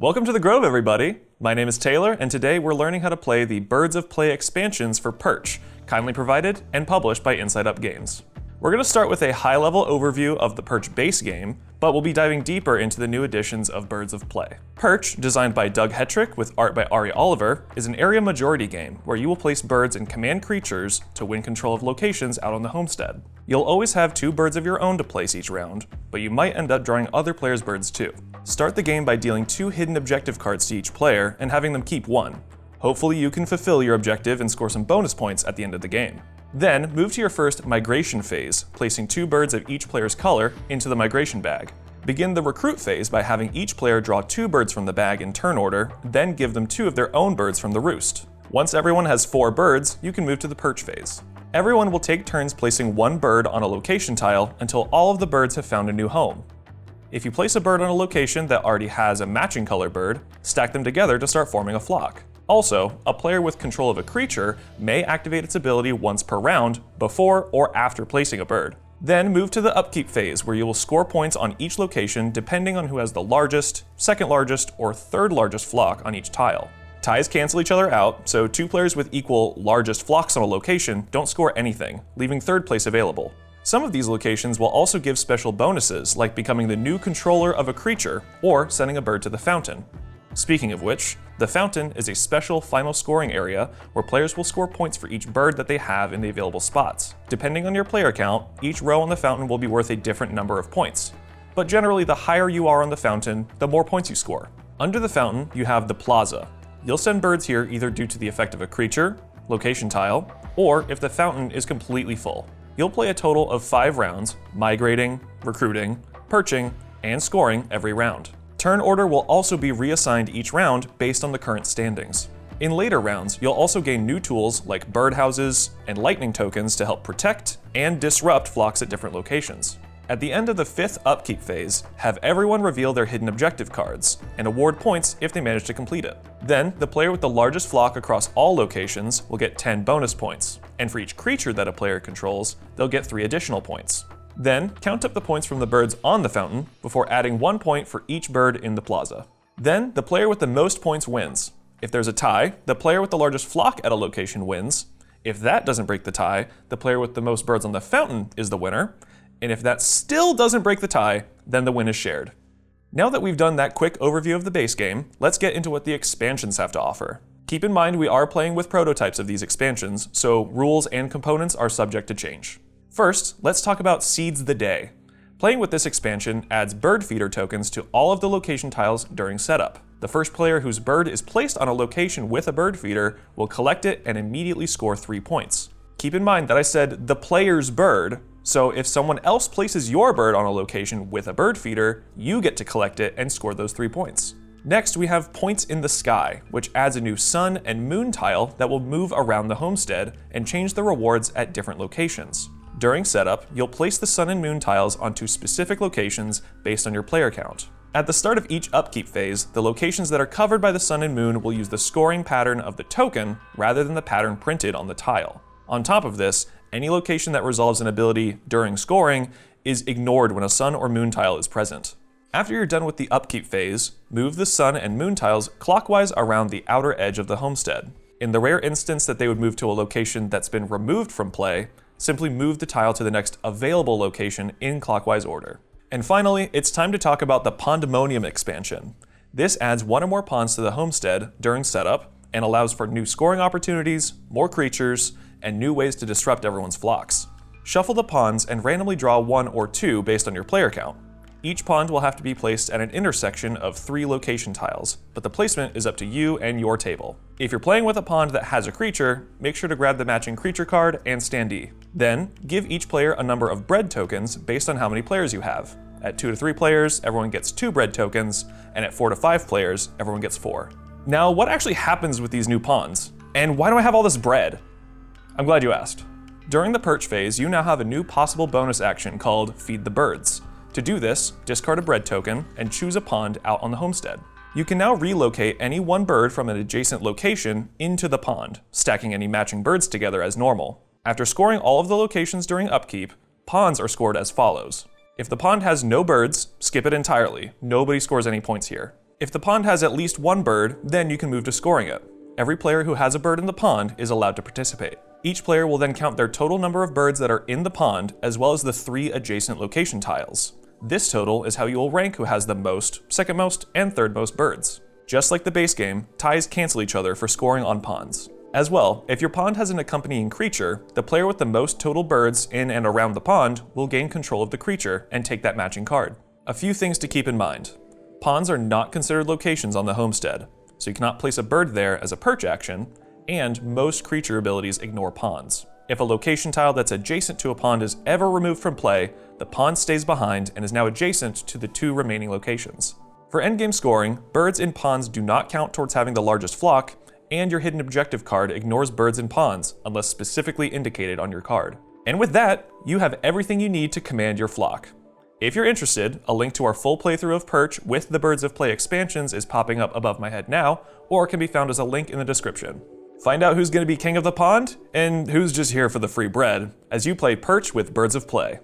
Welcome to the Grove, everybody! My name is Taylor, and today we're learning how to play the Birds of Play expansions for Perch, kindly provided and published by Inside Up Games. We're going to start with a high-level overview of the Perch base game, but we'll be diving deeper into the new editions of Birds of Play. Perch, designed by Doug Hetrick with art by Ari Oliver, is an area majority game where you will place birds and command creatures to win control of locations out on the homestead. You'll always have 2 birds of your own to place each round, but you might end up drawing other players' birds too. Start the game by dealing 2 hidden objective cards to each player and having them keep 1. Hopefully you can fulfill your objective and score some bonus points at the end of the game. Then, move to your first migration phase, placing 2 birds of each player's color into the migration bag. Begin the recruit phase by having each player draw 2 birds from the bag in turn order, then give them 2 of their own birds from the roost. Once everyone has 4 birds, you can move to the perch phase. Everyone will take turns placing 1 bird on a location tile until all of the birds have found a new home. If you place a bird on a location that already has a matching color bird, stack them together to start forming a flock. Also, a player with control of a creature may activate its ability once per round, before or after placing a bird. Then move to the upkeep phase, where you will score points on each location depending on who has the largest, second largest, or third largest flock on each tile. Ties cancel each other out, so 2 players with equal largest flocks on a location don't score anything, leaving third place available. Some of these locations will also give special bonuses, like becoming the new controller of a creature, or sending a bird to the fountain. Speaking of which, the fountain is a special final scoring area where players will score points for each bird that they have in the available spots. Depending on your player count, each row on the fountain will be worth a different number of points. But generally, the higher you are on the fountain, the more points you score. Under the fountain, you have the plaza. You'll send birds here either due to the effect of a creature, location tile, or if the fountain is completely full. You'll play a total of 5 rounds, migrating, recruiting, perching, and scoring every round. Turn order will also be reassigned each round based on the current standings. In later rounds, you'll also gain new tools like birdhouses and lightning tokens to help protect and disrupt flocks at different locations. At the end of the 5th upkeep phase, have everyone reveal their hidden objective cards, and award points if they manage to complete it. Then, the player with the largest flock across all locations will get 10 bonus points, and for each creature that a player controls, they'll get 3 additional points. Then, count up the points from the birds on the fountain before adding 1 point for each bird in the plaza. Then, the player with the most points wins. If there's a tie, the player with the largest flock at a location wins. If that doesn't break the tie, the player with the most birds on the fountain is the winner. And if that still doesn't break the tie, then the win is shared. Now that we've done that quick overview of the base game, let's get into what the expansions have to offer. Keep in mind we are playing with prototypes of these expansions, so rules and components are subject to change. First, let's talk about Seeds the Day. Playing with this expansion adds bird feeder tokens to all of the location tiles during setup. The first player whose bird is placed on a location with a bird feeder will collect it and immediately score 3 points. Keep in mind that I said the player's bird, so if someone else places your bird on a location with a bird feeder, you get to collect it and score those 3 points. Next, we have Points in the Sky, which adds a new sun and moon tile that will move around the homestead and change the rewards at different locations. During setup, you'll place the sun and moon tiles onto specific locations based on your player count. At the start of each upkeep phase, the locations that are covered by the sun and moon will use the scoring pattern of the token rather than the pattern printed on the tile. On top of this, any location that resolves an ability during scoring is ignored when a sun or moon tile is present. After you're done with the upkeep phase, move the sun and moon tiles clockwise around the outer edge of the homestead. In the rare instance that they would move to a location that's been removed from play, simply move the tile to the next available location in clockwise order. And finally, it's time to talk about the Pondemonium expansion. This adds 1 or more pawns to the homestead during setup and allows for new scoring opportunities, more creatures, and new ways to disrupt everyone's flocks. Shuffle the pawns and randomly draw 1 or 2 based on your player count. Each pond will have to be placed at an intersection of 3 location tiles, but the placement is up to you and your table. If you're playing with a pond that has a creature, make sure to grab the matching creature card and standee. Then, give each player a number of bread tokens based on how many players you have. At 2 to 3 players, everyone gets 2 bread tokens, and at 4 to 5 players, everyone gets 4. Now, what actually happens with these new ponds? And why do I have all this bread? I'm glad you asked. During the perch phase, you now have a new possible bonus action called Feed the Birds. To do this, discard a bread token and choose a pond out on the homestead. You can now relocate any 1 bird from an adjacent location into the pond, stacking any matching birds together as normal. After scoring all of the locations during upkeep, ponds are scored as follows. If the pond has no birds, skip it entirely. Nobody scores any points here. If the pond has at least one bird, then you can move to scoring it. Every player who has a bird in the pond is allowed to participate. Each player will then count their total number of birds that are in the pond, as well as the 3 adjacent location tiles. This total is how you will rank who has the most, second most, and third most birds. Just like the base game, ties cancel each other for scoring on ponds. As well, if your pond has an accompanying creature, the player with the most total birds in and around the pond will gain control of the creature and take that matching card. A few things to keep in mind. Ponds are not considered locations on the homestead, so you cannot place a bird there as a perch action, and most creature abilities ignore ponds. If a location tile that's adjacent to a pond is ever removed from play, the pond stays behind and is now adjacent to the 2 remaining locations. For endgame scoring, birds in ponds do not count towards having the largest flock, and your hidden objective card ignores birds in ponds unless specifically indicated on your card. And with that, you have everything you need to command your flock. If you're interested, a link to our full playthrough of Perch with the Birds of Play expansions is popping up above my head now, or can be found as a link in the description. Find out who's going to be king of the pond, and who's just here for the free bread, as you play Perch with Birds of Play.